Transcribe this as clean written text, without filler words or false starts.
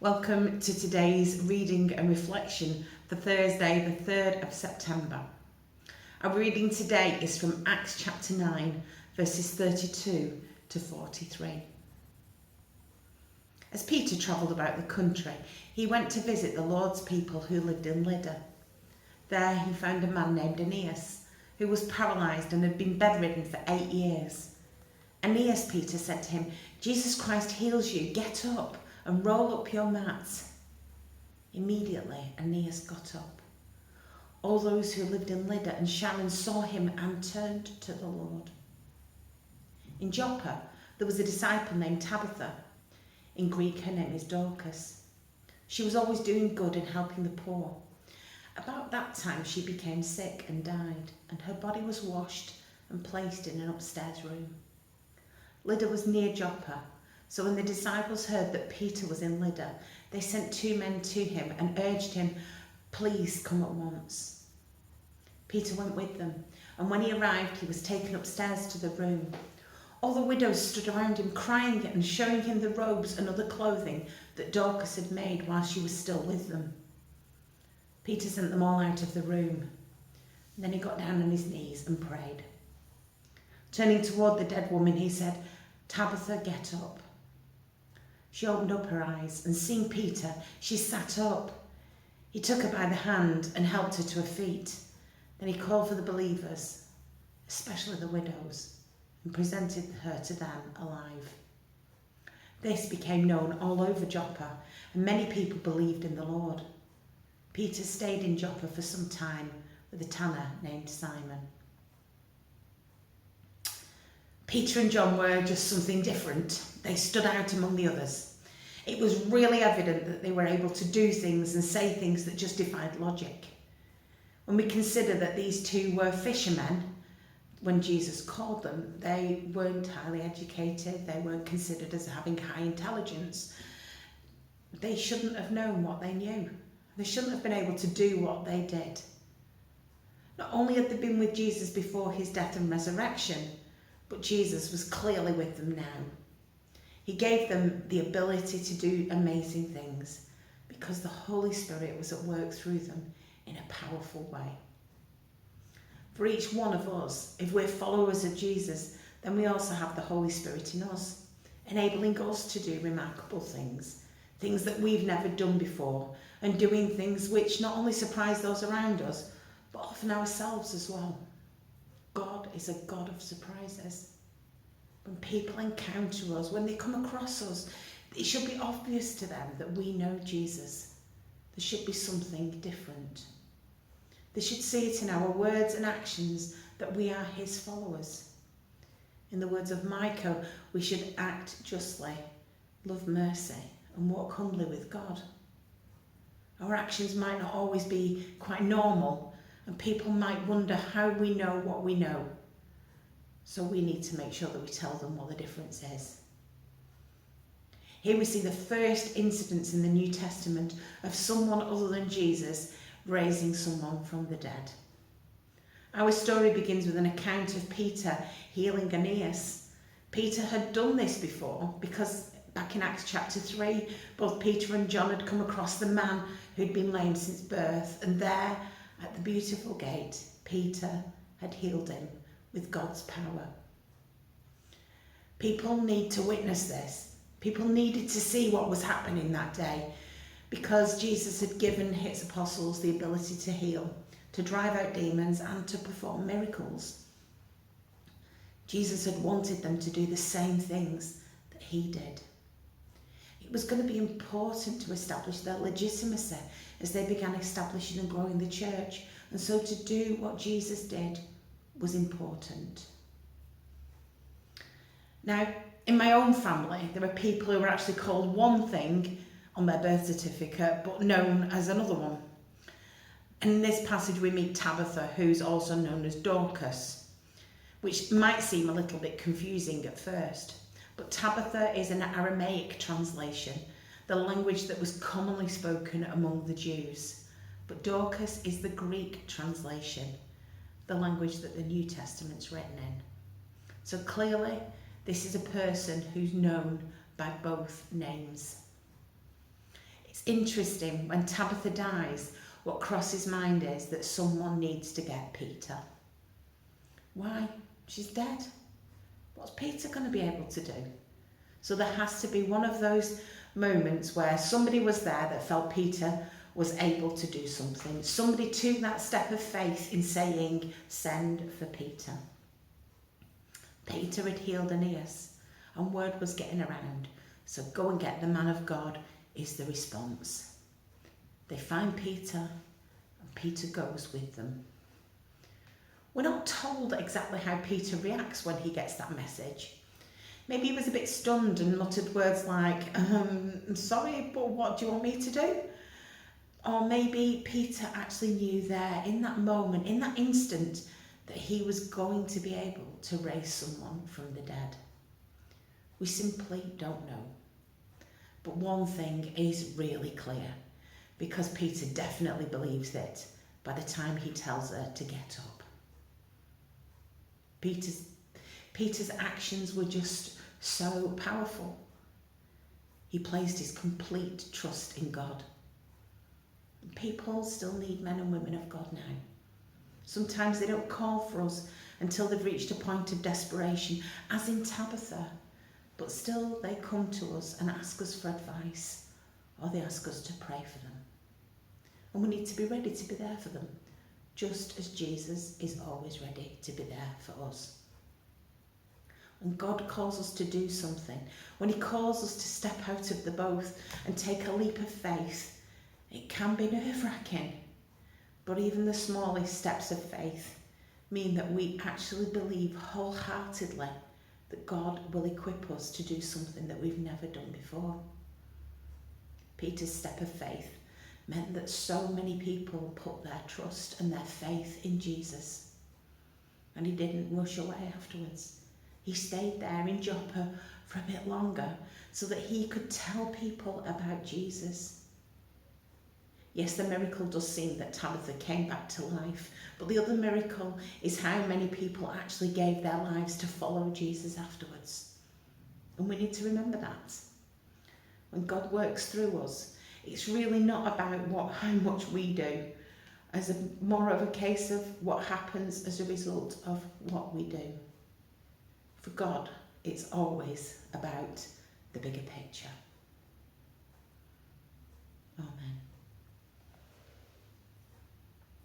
Welcome to today's reading and reflection for Thursday, the 3rd of September. Our reading today is from Acts chapter 9, verses 32 to 43. As Peter travelled about the country, he went to visit the Lord's people who lived in Lydda. There he found a man named Aeneas, who was paralysed and had been bedridden for 8 years. Aeneas, Peter said to him, "Jesus Christ heals you, get up and roll up your mat." Immediately Aeneas got up. All those who lived in Lydda and Sharon saw him and turned to the Lord. In Joppa there was a disciple named Tabitha. In Greek her name is Dorcas. She was always doing good and helping the poor. About that time she became sick and died, and her body was washed and placed in an upstairs room. Lydda was near Joppa, so when the disciples heard that Peter was in Lydda, they sent 2 men to him and urged him, "Please come at once." Peter went with them, and when he arrived, he was taken upstairs to the room. All the widows stood around him, crying and showing him the robes and other clothing that Dorcas had made while she was still with them. Peter sent them all out of the room. And then he got down on his knees and prayed. Turning toward the dead woman, he said, "Tabitha, get up." She opened up her eyes, and seeing Peter, she sat up. He took her by the hand and helped her to her feet. Then he called for the believers, especially the widows, and presented her to them alive. This became known all over Joppa, and many people believed in the Lord. Peter stayed in Joppa for some time with a tanner named Simon. Peter and John were just something different. They stood out among the others. It was really evident that they were able to do things and say things that just defied logic. When we consider that these two were fishermen, when Jesus called them, they weren't highly educated, they weren't considered as having high intelligence. They shouldn't have known what they knew. They shouldn't have been able to do what they did. Not only had they been with Jesus before his death and resurrection, but Jesus was clearly with them now. He gave them the ability to do amazing things because the Holy Spirit was at work through them in a powerful way. For each one of us, if we're followers of Jesus, then we also have the Holy Spirit in us, enabling us to do remarkable things, things that we've never done before, and doing things which not only surprise those around us, but often ourselves as well. God is a God of surprises. When people encounter us, when they come across us, it should be obvious to them that we know Jesus. There should be something different. They should see it in our words and actions that we are his followers. In the words of Micah, we should act justly, love mercy, and walk humbly with God. Our actions might not always be quite normal, and people might wonder how we know what we know. So we need to make sure that we tell them what the difference is. Here we see the first incidents in the New Testament of someone other than Jesus raising someone from the dead. Our story begins with an account of Peter healing Aeneas. Peter had done this before because back in Acts chapter 3, both Peter and John had come across the man who'd been lame since birth, and there at the beautiful gate, Peter had healed him with God's power. People need to witness this. People needed to see what was happening that day because Jesus had given his apostles the ability to heal, to drive out demons, and to perform miracles. Jesus had wanted them to do the same things that he did. It was going to be important to establish their legitimacy as they began establishing and growing the church, and so to do what Jesus did was important. Now, in my own family, there are people who are actually called one thing on their birth certificate, but known as another one. And in this passage we meet Tabitha, who's also known as Dorcas, which might seem a little bit confusing at first. But Tabitha is an Aramaic translation, the language that was commonly spoken among the Jews. But Dorcas is the Greek translation, the language that the New Testament's written in. So clearly, this is a person who's known by both names. It's interesting, when Tabitha dies, what crosses mind is that someone needs to get Peter. Why? She's dead. What's Peter going to be able to do? So there has to be one of those moments where somebody was there that felt Peter was able to do something. Somebody took that step of faith in saying, send for Peter. Peter had healed Aeneas, and word was getting around. So go and get the man of God is the response. They find Peter, and Peter goes with them. We're not told exactly how Peter reacts when he gets that message. Maybe he was a bit stunned and muttered words like, sorry, but what do you want me to do? Or maybe Peter actually knew there, in that moment, in that instant, that he was going to be able to raise someone from the dead. We simply don't know. But one thing is really clear, because Peter definitely believes it by the time he tells her to get up. Peter's actions were just so powerful. He placed his complete trust in God. People still need men and women of God now. Sometimes they don't call for us until they've reached a point of desperation, as in Tabitha, but still they come to us and ask us for advice, or they ask us to pray for them. And we need to be ready to be there for them, just as Jesus is always ready to be there for us. When God calls us to do something, when he calls us to step out of the boat and take a leap of faith, it can be nerve-wracking, but even the smallest steps of faith mean that we actually believe wholeheartedly that God will equip us to do something that we've never done before. Peter's step of faith meant that so many people put their trust and their faith in Jesus. And he didn't rush away afterwards. He stayed there in Joppa for a bit longer so that he could tell people about Jesus. Yes, the miracle does seem that Tabitha came back to life, but the other miracle is how many people actually gave their lives to follow Jesus afterwards. And we need to remember that. When God works through us, it's really not about how much we do, as more of a case of what happens as a result of what we do. For God, it's always about the bigger picture. Amen.